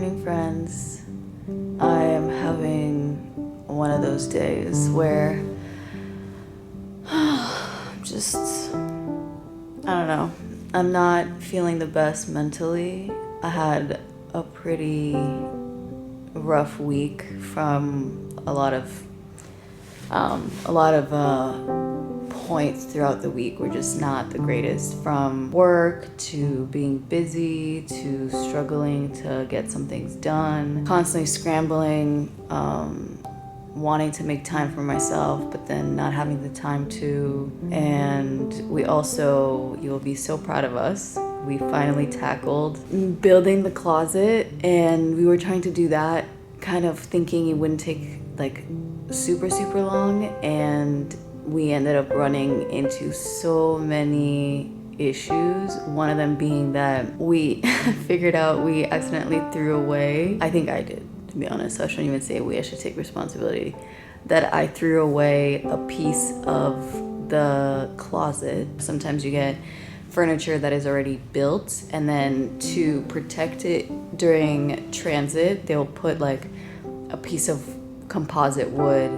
morning, friends. I am having one of those days where I'm just, I don't know, I'm not feeling the best mentally. I had a pretty rough week from a lot of points throughout the week were just not the greatest, from work to being busy to struggling to get some things done, constantly scrambling, wanting to make time for myself but then not having the time to. And we also, you'll be so proud of us, we finally tackled building the closet, and we were trying to do that kind of thinking it wouldn't take like super long, and we ended up running into so many issues. One of them being that we figured out we accidentally threw away, I think I did, to be honest, so I shouldn't even say we, I should take responsibility, that I threw away a piece of the closet. Sometimes you get furniture that is already built, and then to protect it during transit, they'll put like a piece of composite wood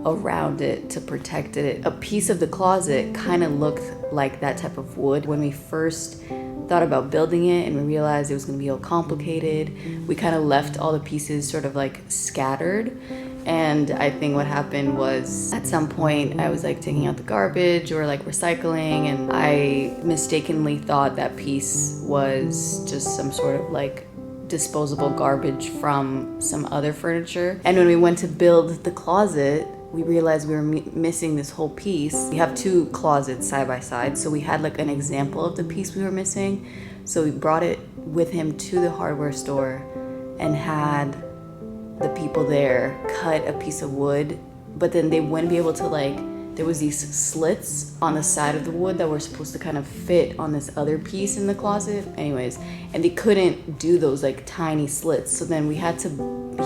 around it to protect it. A piece of the closet kind of looked like that type of wood. When we first thought about building it and we realized it was going to be all complicated, we kind of left all the pieces sort of like scattered. And I think what happened was, at some point I was like taking out the garbage or like recycling, and I mistakenly thought that piece was just some sort of like disposable garbage from some other furniture. And when we went to build the closet, we realized we were missing this whole piece. We have two closets side by side, so we had like an example of the piece we were missing. So we brought it with him to the hardware store and had the people there cut a piece of wood, but then they wouldn't be able to, like, there was these slits on the side of the wood that were supposed to kind of fit on this other piece in the closet anyways, and they couldn't do those like tiny slits. So then we had to,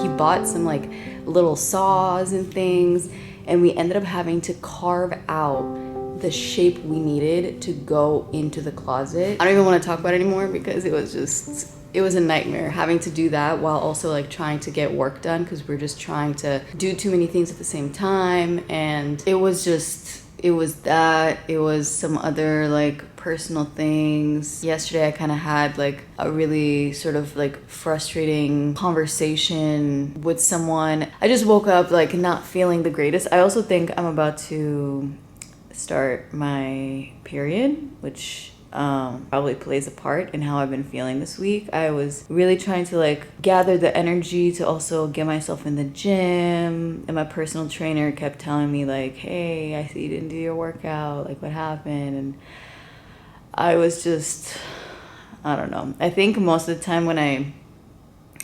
he bought some like little saws and things, and we ended up having to carve out the shape we needed to go into the closet. I don't even want to talk about it anymore because it was a nightmare having to do that while also like trying to get work done, because we're just trying to do too many things at the same time. And it was some other like personal things. Yesterday I kind of had like a really sort of like frustrating conversation with someone. I just woke up like not feeling the greatest. I also think I'm about to start my period, which probably plays a part in how I've been feeling this week. I was really trying to like gather the energy to also get myself in the gym, and my personal trainer kept telling me like, hey, I see you didn't do your workout, like what happened? And I was just, I don't know. I think most of the time when I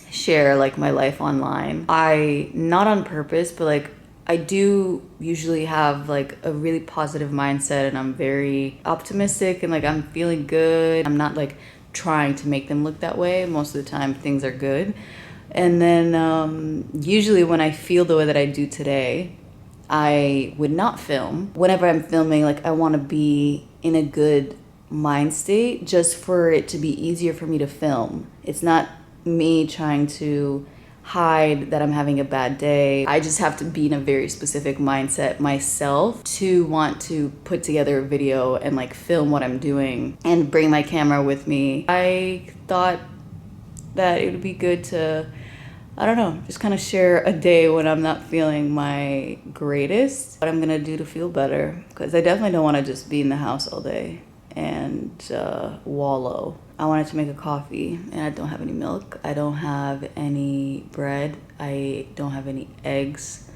share like my life online, I, not on purpose, but like I do usually have like a really positive mindset, and I'm very optimistic and like I'm feeling good. I'm not like trying to make them look that way. Most of the time things are good. And then usually when I feel the way that I do today, I would not film. Whenever I'm filming, like I want to be in a good mind state just for it to be easier for me to film. It's not me trying to hide that I'm having a bad day. I just have to be in a very specific mindset myself to want to put together a video and like film what I'm doing and bring my camera with me. I thought that it would be good to, I don't know, just kind of share a day when I'm not feeling my greatest, what I'm gonna do to feel better, because I definitely don't want to just be in the house all day and wallow. I wanted to make a coffee and I don't have any milk. I don't have any bread. I don't have any eggs.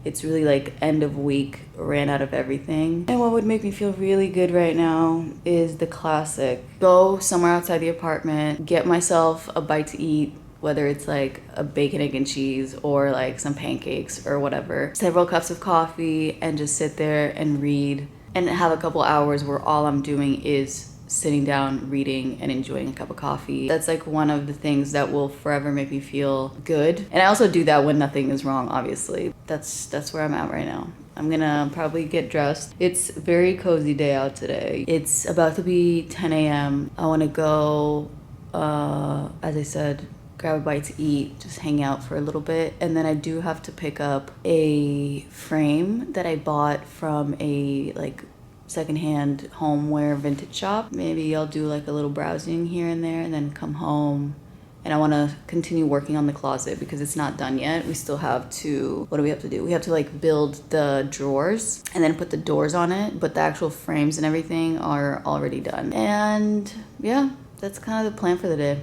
It's really like end of week, ran out of everything. And what would make me feel really good right now is the classic. Go somewhere outside the apartment, get myself a bite to eat, whether it's like a bacon, egg, and cheese or like some pancakes or whatever. Several cups of coffee, and just sit there and read and have a couple hours where all I'm doing is sitting down, reading, and enjoying a cup of coffee. That's like one of the things that will forever make me feel good. And I also do that when nothing is wrong, obviously. That's where I'm at right now. I'm gonna probably get dressed. It's a very cozy day out today. It's about to be 10 a.m. I wanna go, as I said, grab a bite to eat, just hang out for a little bit. And then I do have to pick up a frame that I bought from a like secondhand homeware vintage shop. Maybe I'll do like a little browsing here and there and then come home. And I want to continue working on the closet because it's not done yet. We still have to, what do we have to do? We have to like build the drawers and then put the doors on it, but the actual frames and everything are already done. And yeah, that's kind of the plan for the day.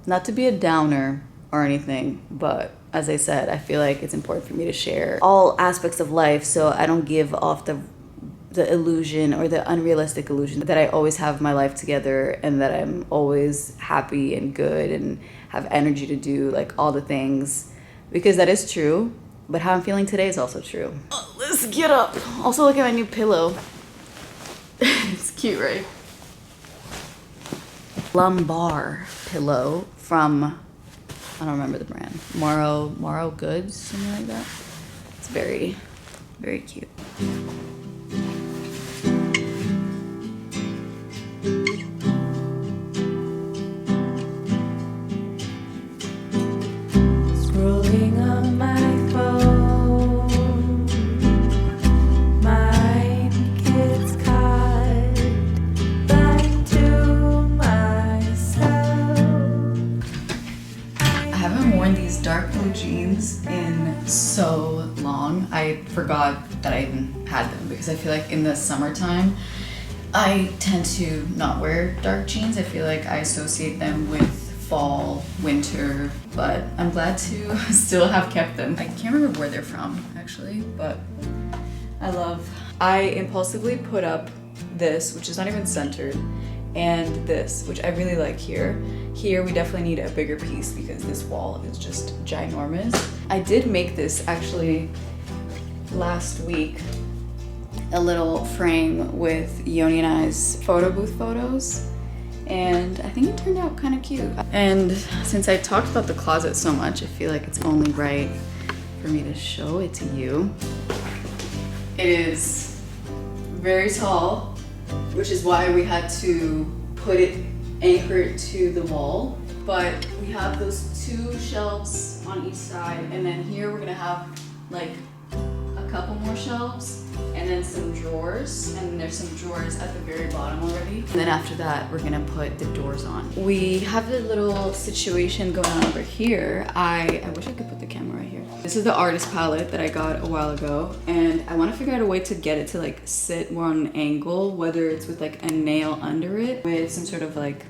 Not to be a downer or anything, but as I said, I feel like it's important for me to share all aspects of life so I don't give off the illusion or the unrealistic illusion that I always have my life together and that I'm always happy and good and have energy to do like all the things, because that is true, but how I'm feeling today is also true. Oh, let's get up. Also look at my new pillow. It's cute, right? Lumbar pillow from, I don't remember the brand, Morrow Goods, something like that. It's very, very cute. Scrolling on my phone, my kids caught, lying to myself. I haven't worn these dark blue jeans in so long. I forgot that I even had them because I feel like in the summertime I tend to not wear dark jeans. I feel like I associate them with fall, winter, but I'm glad to still have kept them. I can't remember where they're from actually, but I impulsively put up this, which is not even centered, and this, which I really like here. Here we definitely need a bigger piece because this wall is just ginormous. I did make this actually last week, a little frame with Yoni and I's photo booth photos, and I think it turned out kind of cute. And since I talked about the closet so much, I feel like it's only right for me to show it to you. It is very tall, which is why we had to put it anchored to the wall. But we have those two shelves on each side, and then here we're gonna have like a couple more shelves and then some drawers, and then there's some drawers at the very bottom already. And then after that, we're gonna put the doors on. We have a little situation going on over here. I wish I could put the camera right here. This is the artist palette that I got a while ago, and I wanna figure out a way to get it to like sit more on an angle, whether it's with like a nail under it, with some sort of like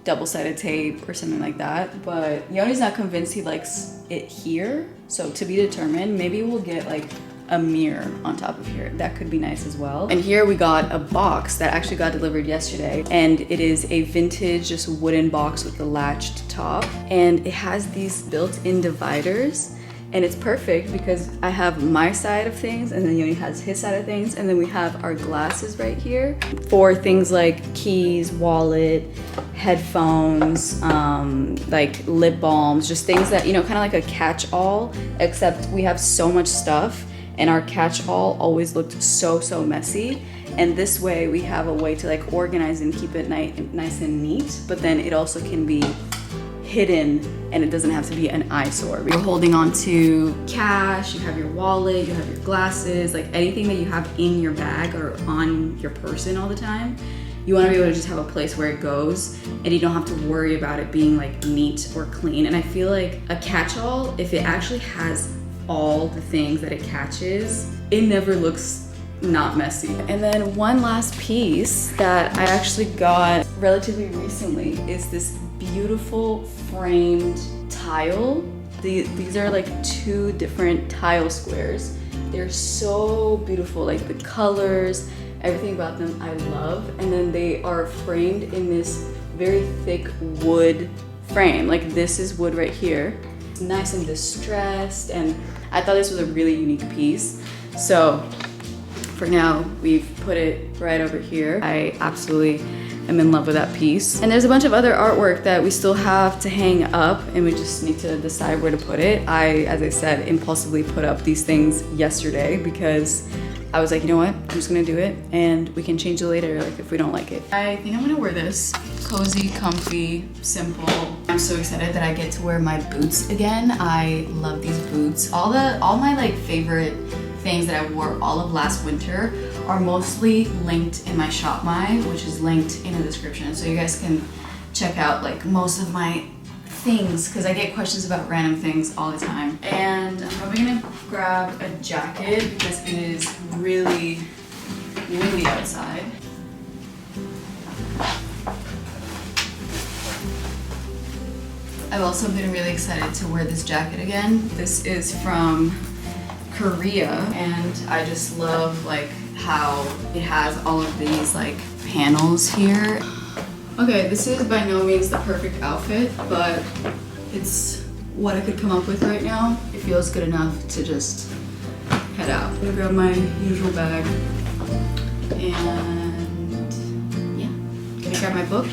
double-sided tape or something like that. But Yoni's not convinced he likes it here, so to be determined. Maybe we'll get like a mirror on top of here. That could be nice as well. And here we got a box that actually got delivered yesterday, and it is a vintage just wooden box with the latched top, and it has these built-in dividers. And it's perfect because I have my side of things and then Yoni has his side of things, and then we have our glasses right here for things like keys, wallet, headphones, like lip balms, just things that, you know, kind of like a catch-all, except we have so much stuff and our catch-all always looked so messy. And this way we have a way to like organize and keep it nice and neat, but then it also can be hidden and it doesn't have to be an eyesore. You're holding on to cash, you have your wallet, you have your glasses, like anything that you have in your bag or on your person all the time. You want to be able to just have a place where it goes and you don't have to worry about it being like neat or clean. And I feel like a catch-all, if it actually has all the things that it catches, it never looks not messy. And then one last piece that I actually got relatively recently is this beautiful framed tile. These are like two different tile squares. They're so beautiful, like the colors, everything about them I love. And then they are framed in this very thick wood frame. Like this is wood right here. It's nice and distressed, and I thought this was a really unique piece. So for now, we've put it right over here. I absolutely am in love with that piece. And there's a bunch of other artwork that we still have to hang up, and we just need to decide where to put it. As I said, impulsively put up these things yesterday because I was like, you know what? I'm just gonna do it and we can change it later, like if we don't like it. I think I'm gonna wear this. Cozy, comfy, simple. I'm so excited that I get to wear my boots again. I love these boots. All my like favorite things that I wore all of last winter are mostly linked in my Shop My, which is linked in the description. So you guys can check out like most of my things because I get questions about random things all the time. And I'm probably gonna grab a jacket because it is really windy outside. I've also been really excited to wear this jacket again. This is from Korea and I just love like how it has all of these like panels here. Okay, this is by no means the perfect outfit, but it's what I could come up with right now. It feels good enough to just head out. I'm gonna grab my usual bag and yeah, I'm gonna grab my book.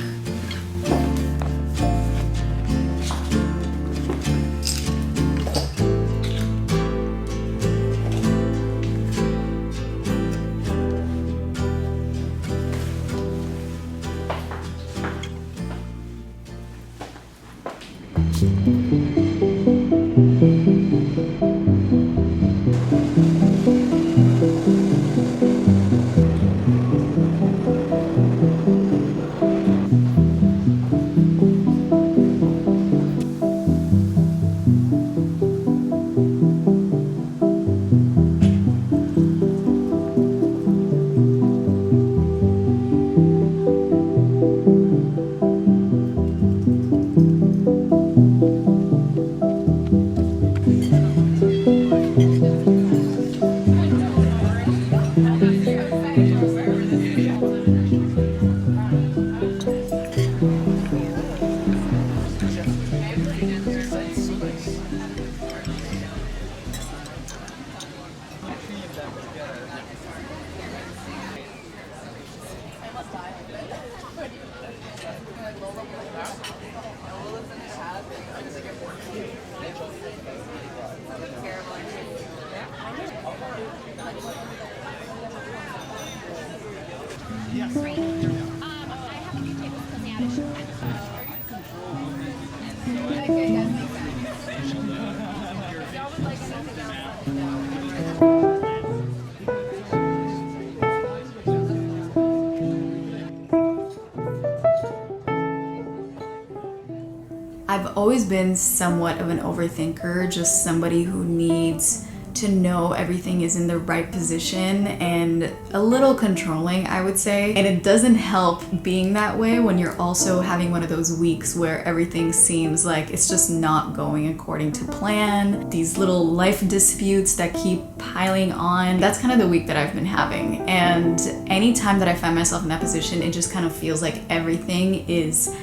I've always been somewhat of an overthinker, just somebody who needs to know everything is in the right position and a little controlling, I would say. And it doesn't help being that way when you're also having one of those weeks where everything seems like it's just not going according to plan. These little life disputes that keep piling on. That's kind of the week that I've been having. And anytime that I find myself in that position, it just kind of feels like everything is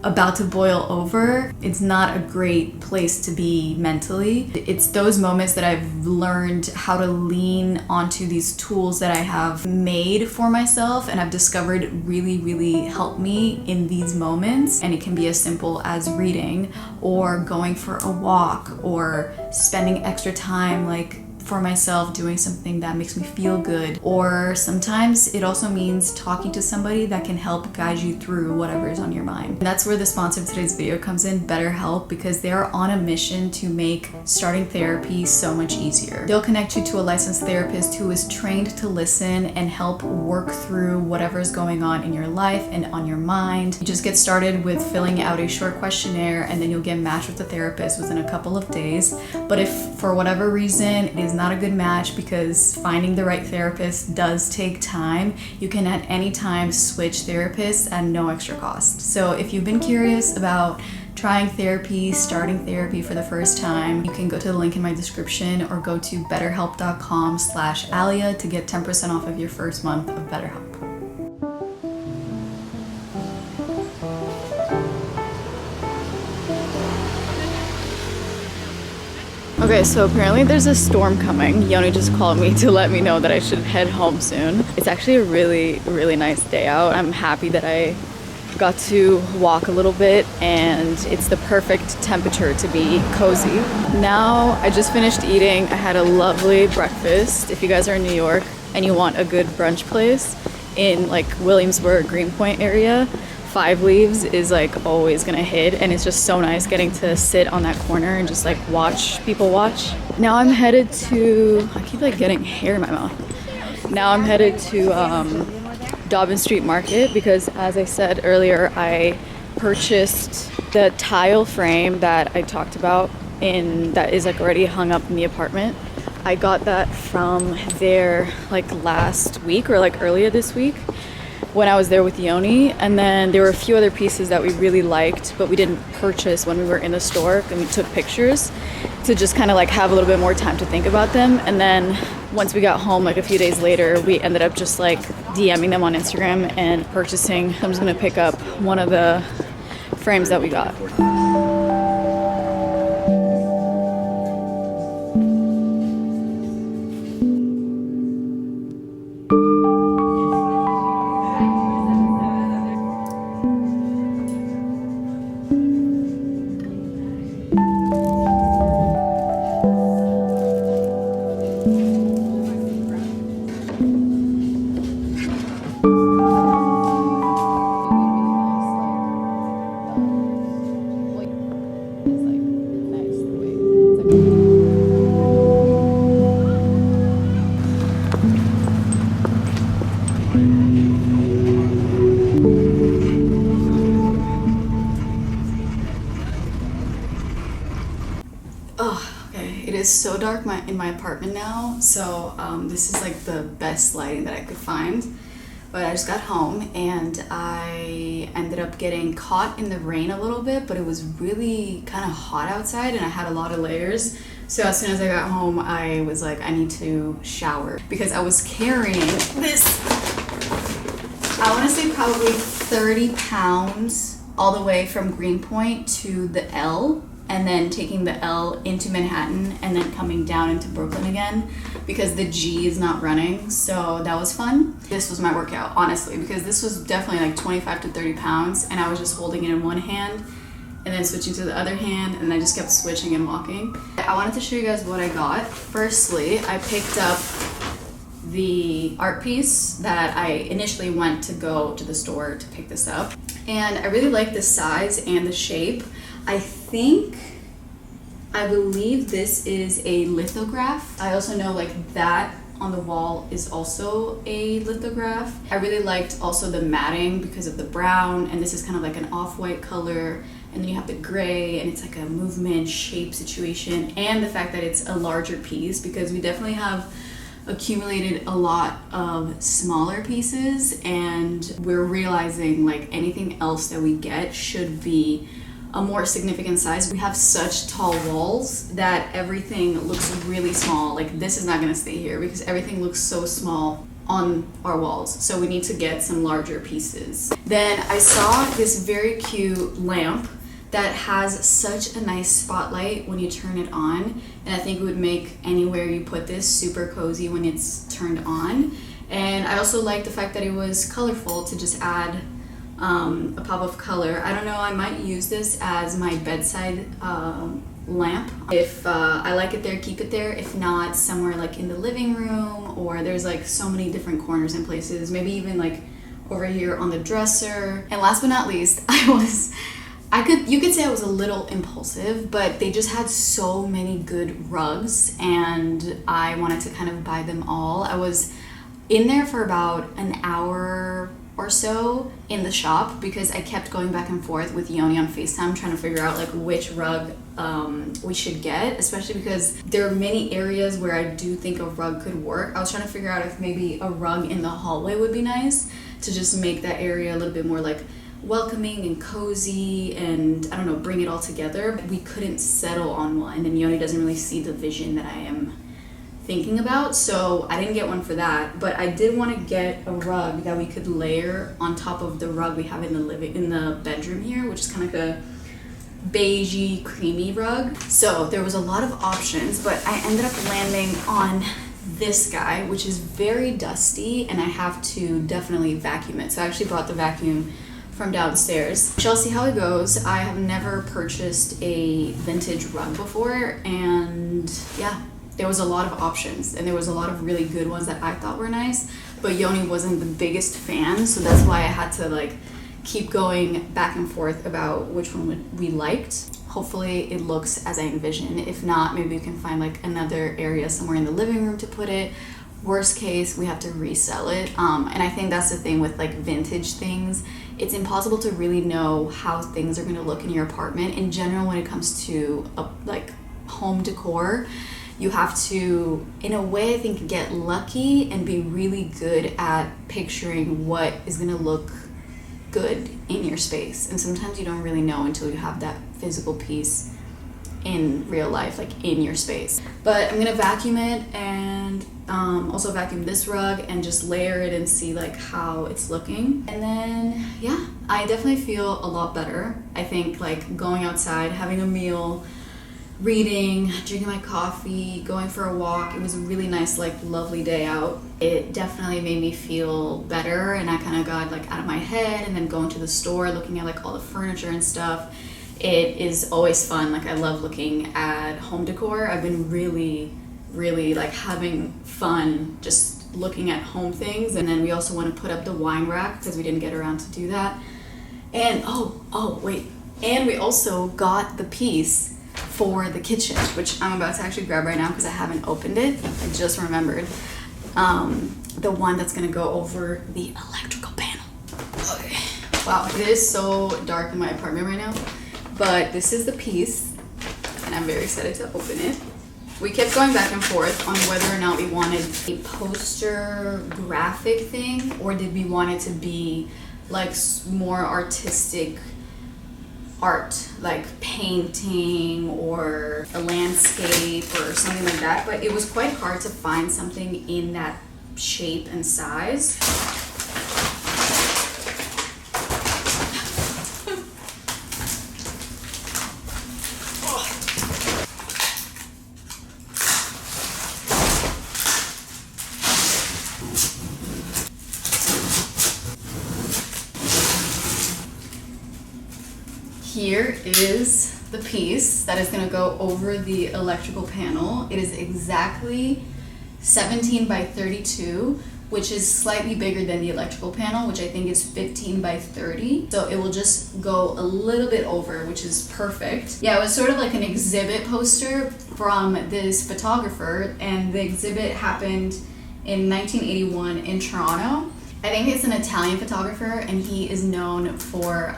about to boil over. It's not a great place to be mentally. It's those moments that I've learned how to lean onto these tools that I have made for myself and I've discovered really help me in these moments. And it can be as simple as reading or going for a walk or spending extra time like for myself doing something that makes me feel good. Or sometimes it also means talking to somebody that can help guide you through whatever is on your mind. And that's where the sponsor of today's video comes in, BetterHelp, because they're on a mission to make starting therapy so much easier. They'll connect you to a licensed therapist who is trained to listen and help work through whatever's going on in your life and on your mind. You just get started with filling out a short questionnaire and then you'll get matched with a therapist within a couple of days. But if for whatever reason it is not a good match, because finding the right therapist does take time, you can at any time switch therapists at no extra cost. So if you've been curious about trying therapy, starting therapy for the first time, you can go to the link in my description or go to betterhelp.com/alia to get 10% off of your first month of BetterHelp. Okay, so apparently there's a storm coming. Yoni just called me to let me know that I should head home soon. It's actually a really nice day out. I'm happy that I got to walk a little bit and it's the perfect temperature to be cozy. Now I just finished eating. I had a lovely breakfast. If you guys are in New York, and you want a good brunch place in like Williamsburg, Greenpoint area, 5 Leaves is like always gonna hit, and it's just so nice getting to sit on that corner and just like watch people watch. Now I'm headed to, I keep like getting hair in my mouth. Now I'm headed to Dobbin Street Market because, as I said earlier, I purchased the tile frame that I talked about that is like already hung up in the apartment. I got that from there like last week or like earlier this week when I was there with Yoni, and then there were a few other pieces that we really liked but we didn't purchase when we were in the store, and we took pictures to just kind of like have a little bit more time to think about them. And then once we got home like a few days later, we ended up just like DMing them on Instagram and purchasing. I'm just gonna pick up one of the frames that we got. It is so dark in my apartment now, so this is like the best lighting that I could find. But I just got home and I ended up getting caught in the rain a little bit, but it was really kind of hot outside and I had a lot of layers. So as soon as I got home, I was like, I need to shower because I was carrying this, I want to say probably 30 pounds all the way from Greenpoint to the L, and then taking the L into Manhattan and then coming down into Brooklyn again because the G is not running. So that was fun. This was my workout, honestly, because this was definitely like 25 to 30 pounds and I was just holding it in one hand and then switching to the other hand, and I just kept switching and walking. I wanted to show you guys what I got. Firstly, I picked up the art piece that I initially went to go to the store to pick this up. And I really like the size and the shape. I believe this is a lithograph. I also know like that on the wall is also a lithograph. I really liked also the matting because of the brown, and this is kind of like an off-white color, and then you have the gray, and it's like a movement shape situation, and the fact that it's a larger piece because we definitely have accumulated a lot of smaller pieces, and we're realizing like anything else that we get should be a more significant size. We have such tall walls that everything looks really small. Like this is not gonna stay here because everything looks so small on our walls. So we need to get some larger pieces. Then I saw this very cute lamp that has such a nice spotlight when you turn it on. And I think it would make anywhere you put this super cozy when it's turned on. And I also like the fact that it was colorful to just add a pop of color. I don't know, I might use this as my bedside lamp. If I like it there, keep it there. If not, somewhere like in the living room, or there's like so many different corners and places, maybe even like over here on the dresser. And last but not least, you could say I was a little impulsive, but they just had so many good rugs and I wanted to kind of buy them all. I was in there for about an hour or so in the shop because I kept going back and forth with Yoni on FaceTime trying to figure out like which rug we should get, especially because there are many areas where I do think a rug could work. I was trying to figure out if maybe a rug in the hallway would be nice to just make that area a little bit more like welcoming and cozy and I don't know, bring it all together. We couldn't settle on one, and Yoni doesn't really see the vision that I am thinking about, so I didn't get one for that. But I did want to get a rug that we could layer on top of the rug we have in the bedroom here, which is kind of like a beigey creamy rug. So there was a lot of options, but I ended up landing on this guy, which is very dusty and I have to definitely vacuum it. So I actually brought the vacuum from downstairs. Shall see how it goes. I have never purchased a vintage rug before, and yeah, there was a lot of options, and there was a lot of really good ones that I thought were nice, but Yoni wasn't the biggest fan, so that's why I had to like keep going back and forth about which one we liked. Hopefully it looks as I envision. If not, maybe we can find like another area somewhere in the living room to put it. Worst case, we have to resell it. And I think that's the thing with like vintage things. It's impossible to really know how things are gonna look in your apartment. In general, when it comes to like home decor, you have to, in a way, I think, get lucky and be really good at picturing what is gonna look good in your space. And sometimes you don't really know until you have that physical piece in real life, like in your space. But I'm gonna vacuum it and also vacuum this rug and just layer it and see like how it's looking. And then yeah, I definitely feel a lot better. I think like going outside, having a meal, reading, drinking my coffee, going for a walk. It was a really nice, like lovely day out. It definitely made me feel better, and I kind of got like out of my head, and then going to the store, looking at like all the furniture and stuff. It is always fun. Like I love looking at home decor. I've been really like having fun just looking at home things. And then we also want to put up the wine rack because we didn't get around to do that. And wait, and we also got the piece for the kitchen, which I'm about to actually grab right now because I haven't opened it. I just remembered. The one that's gonna go over the electrical panel. Okay. Wow, it is so dark in my apartment right now, but this is the piece and I'm very excited to open it. We kept going back and forth on whether or not we wanted a poster graphic thing or did we want it to be like more artistic art, like painting or a landscape or something like that, but it was quite hard to find something in that shape and size. Here is the piece that is going to go over the electrical panel. It is exactly 17 by 32, which is slightly bigger than the electrical panel, which I think is 15 by 30. So it will just go a little bit over, which is perfect. Yeah, it was sort of like an exhibit poster from this photographer, and the exhibit happened in 1981 in Toronto. I think it's an Italian photographer, and he is known for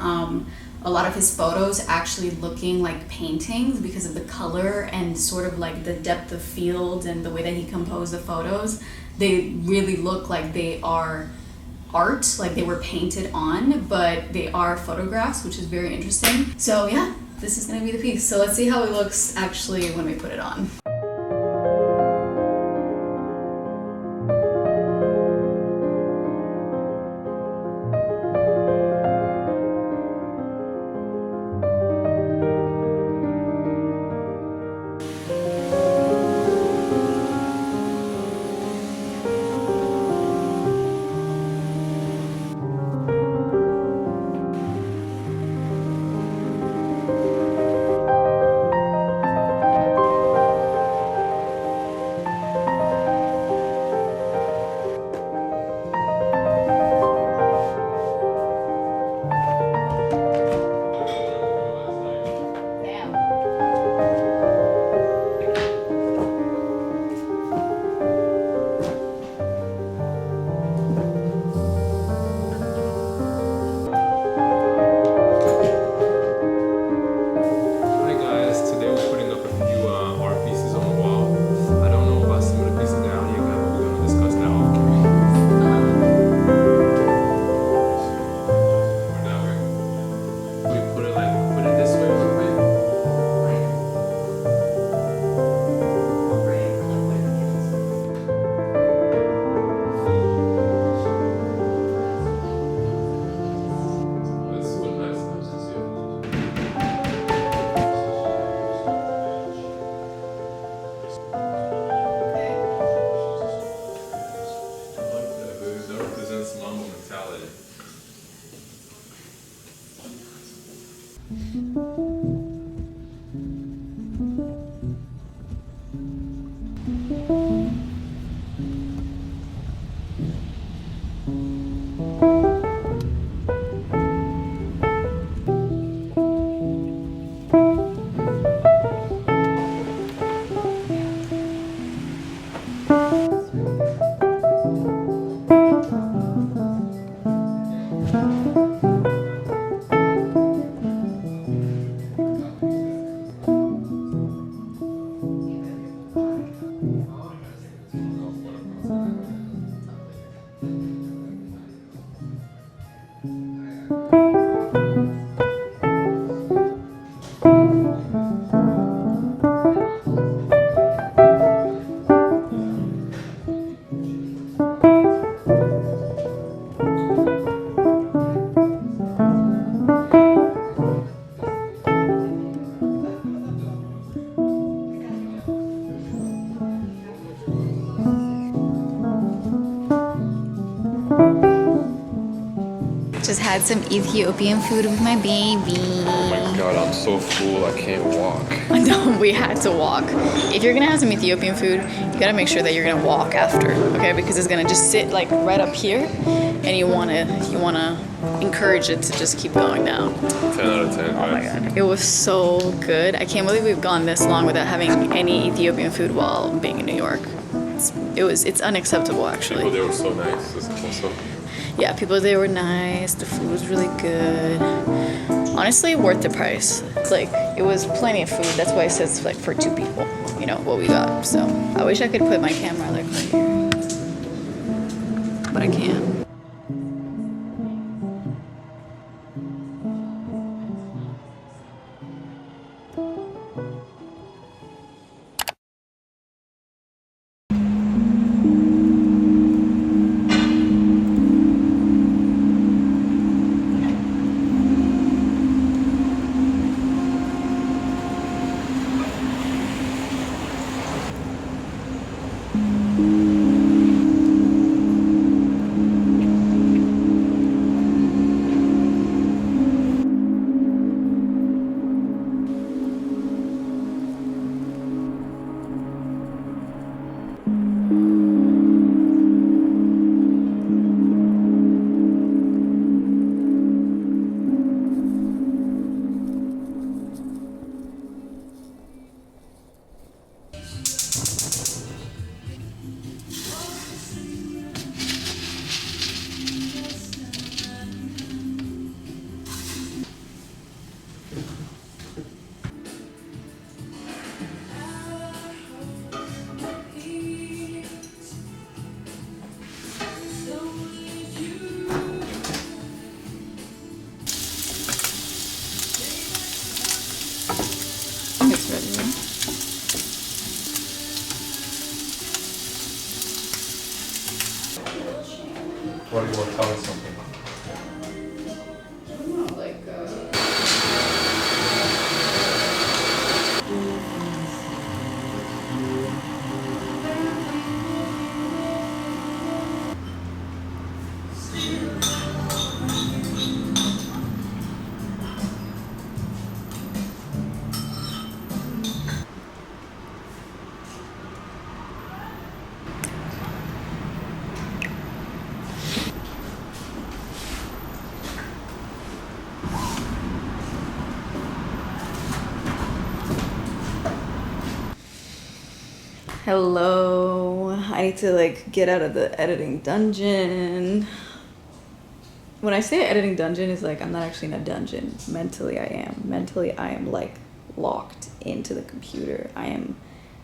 a lot of his photos actually looking like paintings because of the color and sort of like the depth of field and the way that he composed the photos. They really look like they are art, like they were painted on, but they are photographs, which is very interesting. So yeah, this is gonna be the piece. So let's see how it looks actually when we put it on. just had some Ethiopian food with my baby. Oh my god, I'm so full, I can't walk. No, we had to walk. If you're gonna have some Ethiopian food, you gotta make sure that you're gonna walk after, okay? Because it's gonna just sit like right up here, and you wanna encourage it to just keep going down. 10 out of 10. Oh my god, it was so good. I can't believe we've gone this long without having any Ethiopian food while being in New York. It's unacceptable actually. People there were so nice. This is also. Yeah, people there were nice. The food was really good. Honestly, worth the price. Like, it was plenty of food. That's why it says like for 2 people, you know, what we got. So I wish I could put my camera like right here, but I can't. It's ready, right? Why do you want to tell me something? I don't know, like, hello. I need to like get out of the editing dungeon. When I say editing dungeon, it's like I'm not actually in a dungeon. Mentally I am. Mentally I am like locked into the computer. I am,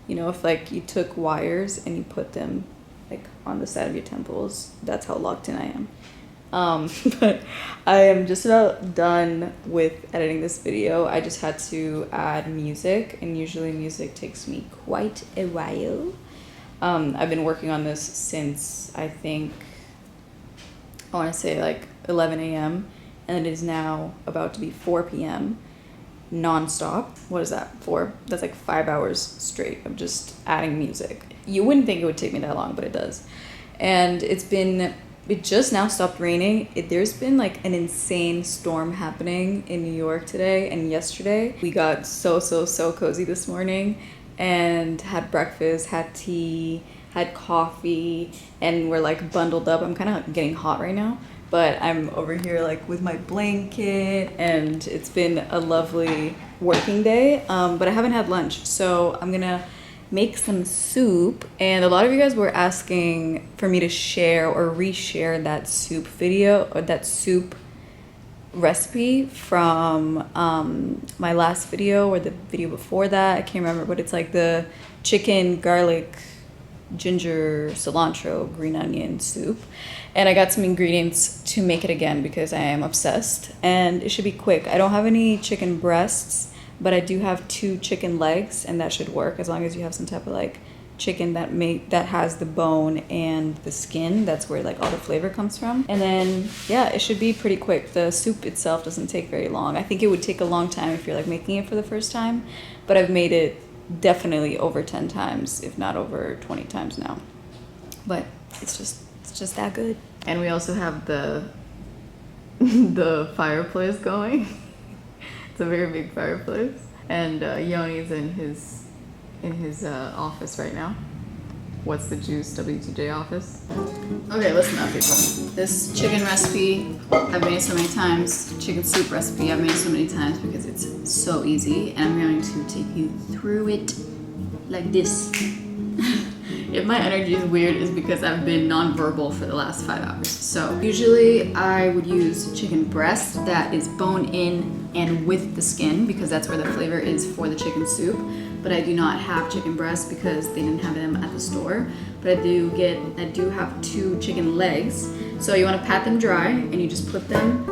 you know, if like you took wires and you put them like on the side of your temples, that's how locked in I am. But I am just about done with editing this video. I just had to add music, and usually music takes me quite a while. I've been working on this since I think, I want to say like 11 a.m. and it is now about to be 4 p.m. non-stop. What is that? 4? That's like 5 hours straight of just adding music. You wouldn't think it would take me that long, but it does. And it just now stopped raining. There's been like an insane storm happening in New York today and yesterday. We got so cozy this morning and had breakfast, had tea, had coffee, and we're like bundled up. I'm kind of getting hot right now, but I'm over here like with my blanket, and it's been a lovely working day, but I haven't had lunch, so I'm gonna make some soup. And a lot of you guys were asking for me to share or reshare that soup video or that soup recipe from my last video or the video before that. I can't remember, but it's like the chicken, garlic, ginger, cilantro, green onion soup. And I got some ingredients to make it again because I am obsessed, and it should be quick. I don't have any chicken breasts, but I do have 2 chicken legs, and that should work as long as you have some type of like chicken that has the bone and the skin. That's where like all the flavor comes from. And then yeah, it should be pretty quick. The soup itself doesn't take very long. I think it would take a long time if you're like making it for the first time, but I've made it definitely over 10 times, if not over 20 times now. But it's just that good. And we also have the the fireplace going. It's a very big fireplace. And Yoni's in his office right now. What's the Juice WTJ office? Okay, listen up, people. This chicken recipe I've made so many times. Chicken soup recipe I've made so many times because it's so easy, and I'm going to take you through it like this. If my energy is weird, it's because I've been non-verbal for the last 5 hours. So usually I would use chicken breast that is bone in and with the skin because that's where the flavor is for the chicken soup. But I do not have chicken breast because they didn't have them at the store. But I do have 2 chicken legs. So you want to pat them dry and you just put them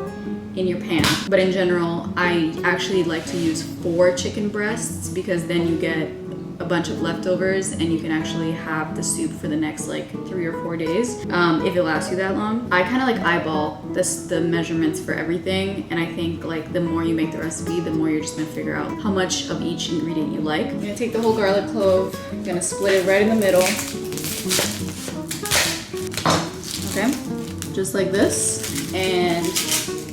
in your pan. But in general, I actually like to use 4 chicken breasts because then you get a bunch of leftovers and you can actually have the soup for the next like 3 or 4 days if it lasts you that long. I kind of like eyeball the measurements for everything, and I think like the more you make the recipe, the more you're just gonna figure out how much of each ingredient you like. I'm gonna take the whole garlic clove, I'm gonna split it right in the middle. Okay, just like this, and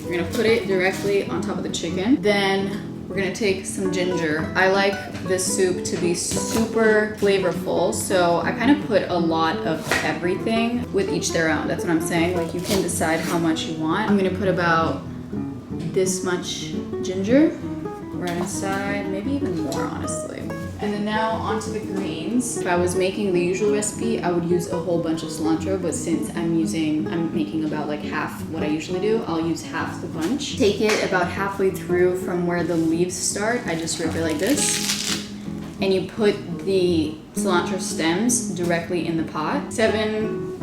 we're gonna put it directly on top of the chicken. Then we're gonna take some ginger. I like this soup to be super flavorful, so I kind of put a lot of everything with each their own. That's what I'm saying. Like you can decide how much you want. I'm gonna put about this much ginger right inside, maybe even more honestly. And then now onto the greens. If I was making the usual recipe, I would use a whole bunch of cilantro, but since I'm making about like half what I usually do, I'll use half the bunch. Take it about halfway through from where the leaves start. I just rip it like this. And you put the cilantro stems directly in the pot. 7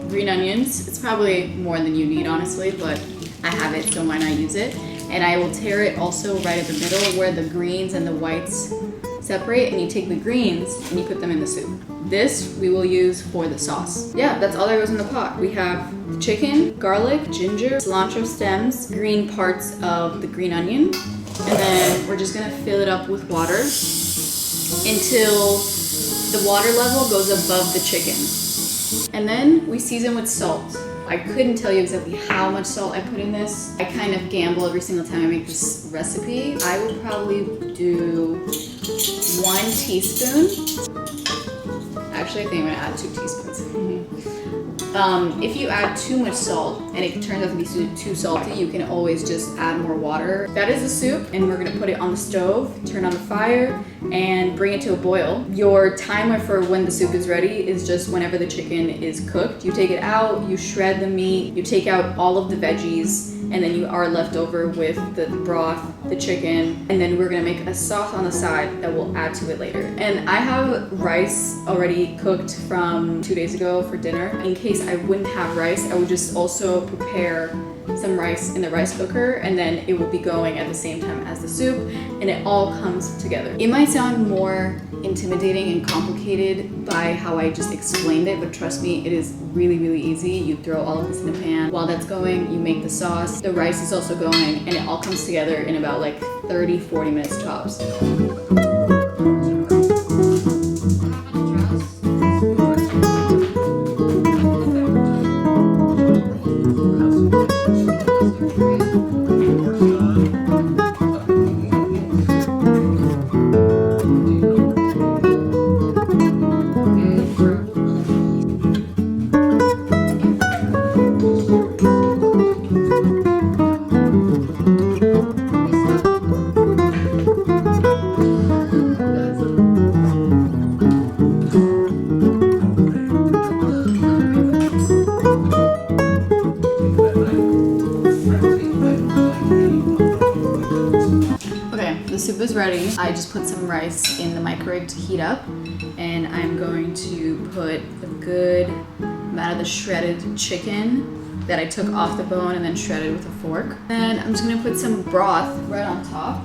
green onions. It's probably more than you need, honestly, but I have it, so why not use it? And I will tear it also right at the middle where the greens and the whites separate, and you take the greens and you put them in the soup. This we will use for the sauce. Yeah, that's all that goes in the pot. We have the chicken, garlic, ginger, cilantro stems, green parts of the green onion, and then we're just gonna fill it up with water until the water level goes above the chicken. And then we season with salt. I couldn't tell you exactly how much salt I put in this. I kind of gamble every single time I make this recipe. I will probably do 1 teaspoon. Actually, I think I'm gonna add 2 teaspoons. If you add too much salt and it turns out to be too salty, you can always just add more water. That is the soup, and we're gonna put it on the stove, turn on the fire, and bring it to a boil. Your timer for when the soup is ready is just whenever the chicken is cooked. You take it out, you shred the meat, you take out all of the veggies, and then you are left over with the broth, the chicken, and then we're gonna make a sauce on the side that we'll add to it later. And I have rice already cooked from 2 days ago for dinner. In case I wouldn't have rice, I would just also prepare some rice in the rice cooker, and then it will be going at the same time as the soup, and it all comes together. It might sound more intimidating and complicated by how I just explained it, but trust me, it is really, really easy. You throw all of this in a pan. While that's going, you make the sauce. The rice is also going, and it all comes together in about like 30-40 minutes tops. The soup is ready. I just put some rice in the microwave to heat up, and I'm going to put a good amount of the shredded chicken that I took off the bone and then shredded with a fork. And I'm just gonna put some broth right on top.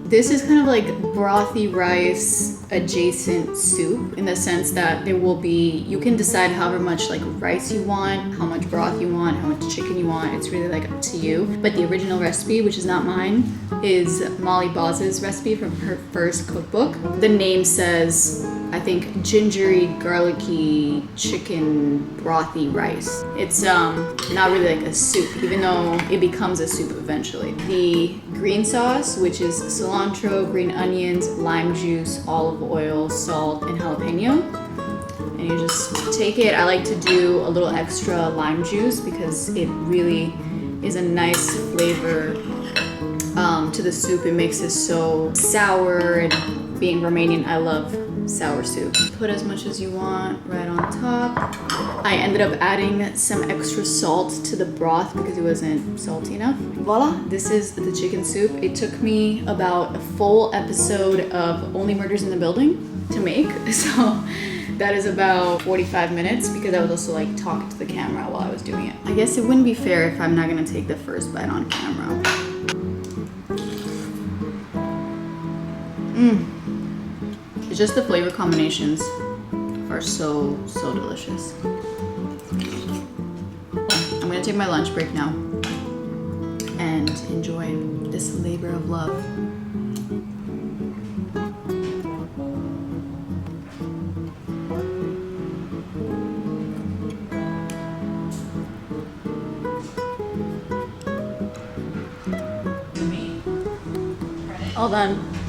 This is kind of like brothy rice adjacent soup in the sense that there will be, you can decide however much like rice you want, how much broth you want, how much chicken you want. It's really like up to you. But the original recipe, which is not mine, is Molly Boz's recipe from her first cookbook. The name says I think, gingery, garlicky, chicken brothy rice. It's not really like a soup, even though it becomes a soup eventually. The green sauce, which is cilantro, green onions, lime juice, olive oil, salt, and jalapeno. And you just take it. I like to do a little extra lime juice because it really is a nice flavor to the soup. It makes it so sour, and being Romanian, I love sour soup. Put as much as you want right on top. I ended up adding some extra salt to the broth because it wasn't salty enough. Voila, this is the chicken soup. It took me about a full episode of Only Murders in the Building to make, so that is about 45 minutes because I was also like talking to the camera while I was doing it. I guess it wouldn't be fair if I'm not gonna take the first bite on camera. It's just the flavor combinations are so delicious. I'm gonna take my lunch break now and enjoy this labor of love. All done.